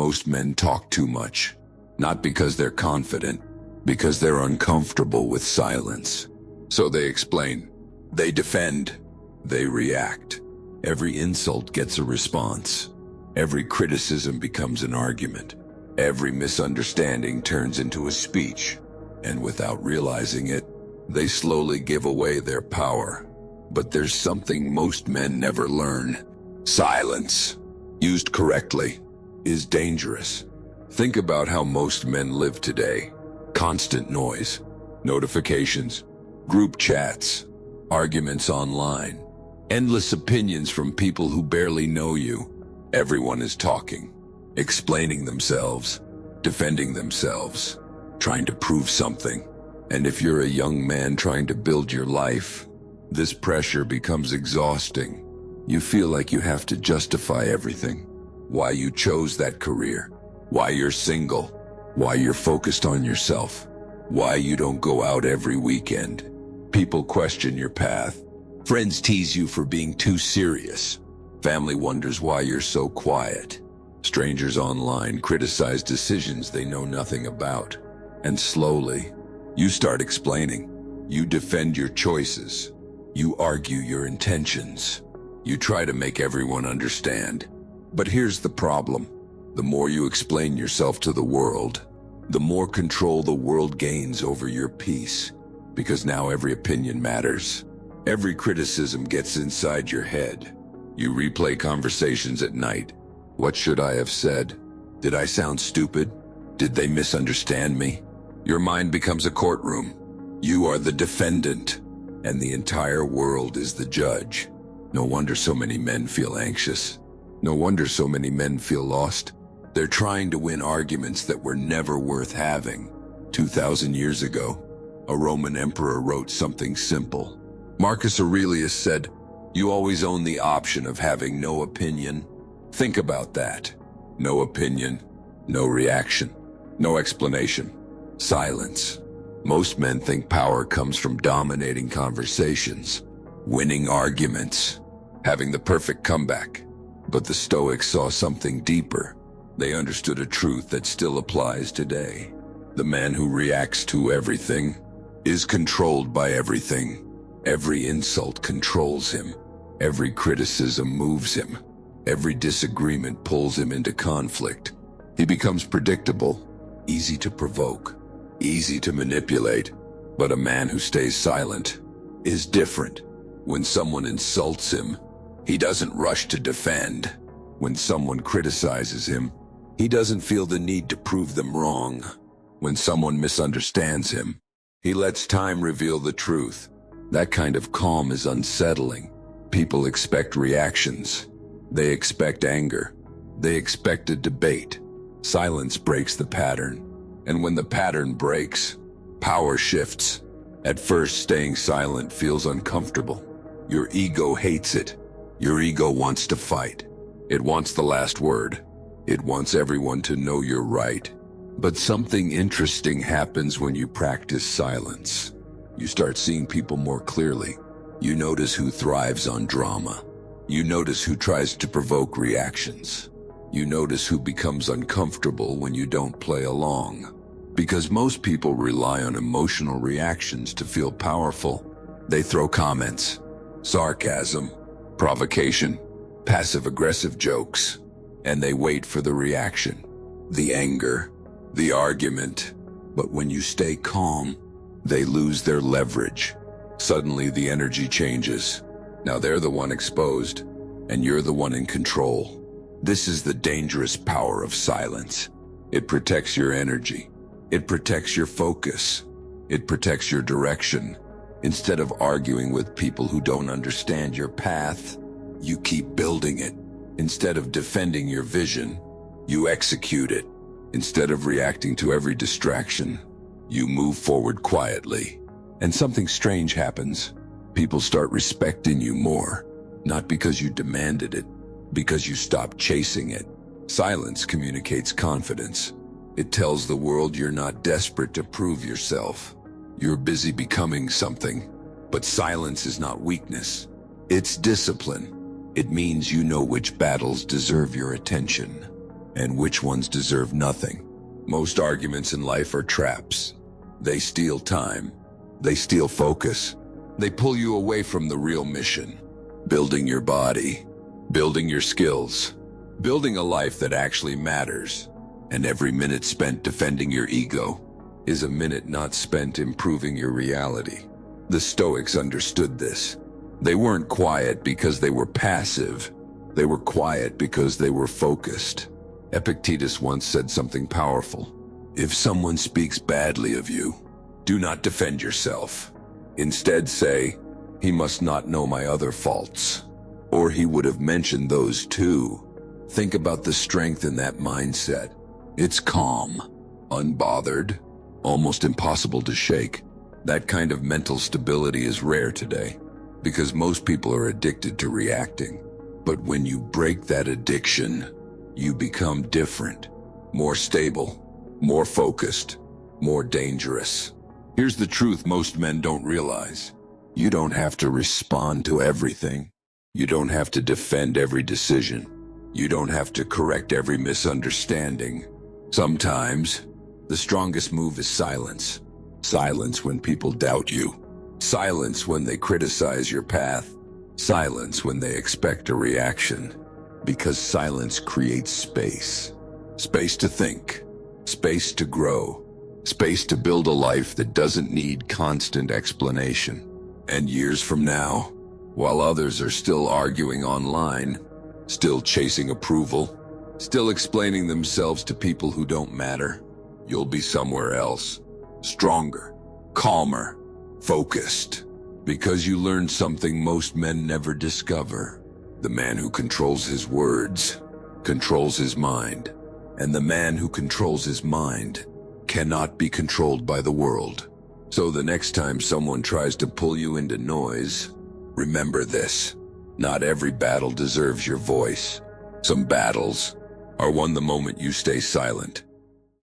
Most men talk too much, not because they're confident, because they're uncomfortable with silence. So they explain, they defend, they react. Every insult gets a response. Every criticism becomes an argument. Every misunderstanding turns into a speech. And without realizing it, they slowly give away their power. But there's something most men never learn. Silence, used correctly, is dangerous. Think about how most men live today. Constant noise, notifications, group chats, arguments online, endless opinions from people who barely know you. Everyone is talking, explaining themselves, defending themselves, trying to prove something. And if you're a young man trying to build your life, this pressure becomes exhausting. You feel like you have to justify everything. Why you chose that career, why you're single, why you're focused on yourself, why you don't go out every weekend. People question your path. Friends tease you for being too serious. Family wonders why you're so quiet. Strangers online criticize decisions they know nothing about. And slowly, you start explaining. You defend your choices. You argue your intentions. You try to make everyone understand. But here's the problem. The more you explain yourself to the world, the more control the world gains over your peace. Because now every opinion matters. Every criticism gets inside your head. You replay conversations at night. What should I have said? Did I sound stupid? Did they misunderstand me? Your mind becomes a courtroom. You are the defendant, and the entire world is the judge. No wonder so many men feel anxious. No wonder so many men feel lost. They're trying to win arguments that were never worth having. 2,000 years ago, a Roman emperor wrote something simple. Marcus Aurelius said, "You always own the option of having no opinion." Think about that. No opinion, no reaction, no explanation, silence. Most men think power comes from dominating conversations, winning arguments, having the perfect comeback. But the Stoics saw something deeper. They understood a truth that still applies today. The man who reacts to everything is controlled by everything. Every insult controls him. Every criticism moves him. Every disagreement pulls him into conflict. He becomes predictable, easy to provoke, easy to manipulate. But a man who stays silent is different. When someone insults him, he doesn't rush to defend. When someone criticizes him, he doesn't feel the need to prove them wrong. When someone misunderstands him, he lets time reveal the truth. That kind of calm is unsettling. People expect reactions. They expect anger. They expect a debate. Silence breaks the pattern. And when the pattern breaks, power shifts. At first, staying silent feels uncomfortable. Your ego hates it. Your ego wants to fight. It wants the last word. It wants everyone to know you're right. But something interesting happens when you practice silence. You start seeing people more clearly. You notice who thrives on drama. You notice who tries to provoke reactions. You notice who becomes uncomfortable when you don't play along. Because most people rely on emotional reactions to feel powerful. They throw comments, sarcasm, provocation, passive-aggressive jokes, and they wait for the reaction, the anger, the argument. But when you stay calm, they lose their leverage. Suddenly the energy changes. Now they're the one exposed, and you're the one in control. This is the dangerous power of silence. It protects your energy. It protects your focus. It protects your direction. Instead of arguing with people who don't understand your path, you keep building it. Instead of defending your vision, you execute it. Instead of reacting to every distraction, you move forward quietly. And something strange happens. People start respecting you more, not because you demanded it, because you stopped chasing it. Silence communicates confidence. It tells the world you're not desperate to prove yourself. You're busy becoming something. But silence is not weakness. It's discipline. It means you know which battles deserve your attention and which ones deserve nothing. Most arguments in life are traps. They steal time. They steal focus. They pull you away from the real mission. Building your body, building your skills, building a life that actually matters. And every minute spent defending your ego is a minute not spent improving your reality. The Stoics understood this. They weren't quiet because they were passive. They were quiet because they were focused. Epictetus once said something powerful. If someone speaks badly of you, do not defend yourself. Instead say, he must not know my other faults, or he would have mentioned those too. Think about the strength in that mindset. It's calm, unbothered, almost impossible to shake. That kind of mental stability is rare today, because most people are addicted to reacting. But when you break that addiction, you become different, more stable, more focused, more dangerous. Here's the truth most men don't realize. You don't have to respond to everything. You don't have to defend every decision. You don't have to correct every misunderstanding. Sometimes, the strongest move is silence. Silence when people doubt you. Silence when they criticize your path. Silence when they expect a reaction. Because silence creates space. Space to think. Space to grow. Space to build a life that doesn't need constant explanation. And years from now, while others are still arguing online, still chasing approval, still explaining themselves to people who don't matter, you'll be somewhere else. Stronger, calmer, focused. Because you learned something most men never discover. The man who controls his words controls his mind. And the man who controls his mind cannot be controlled by the world. So the next time someone tries to pull you into noise, remember this. Not every battle deserves your voice. Some battles are won the moment you stay silent.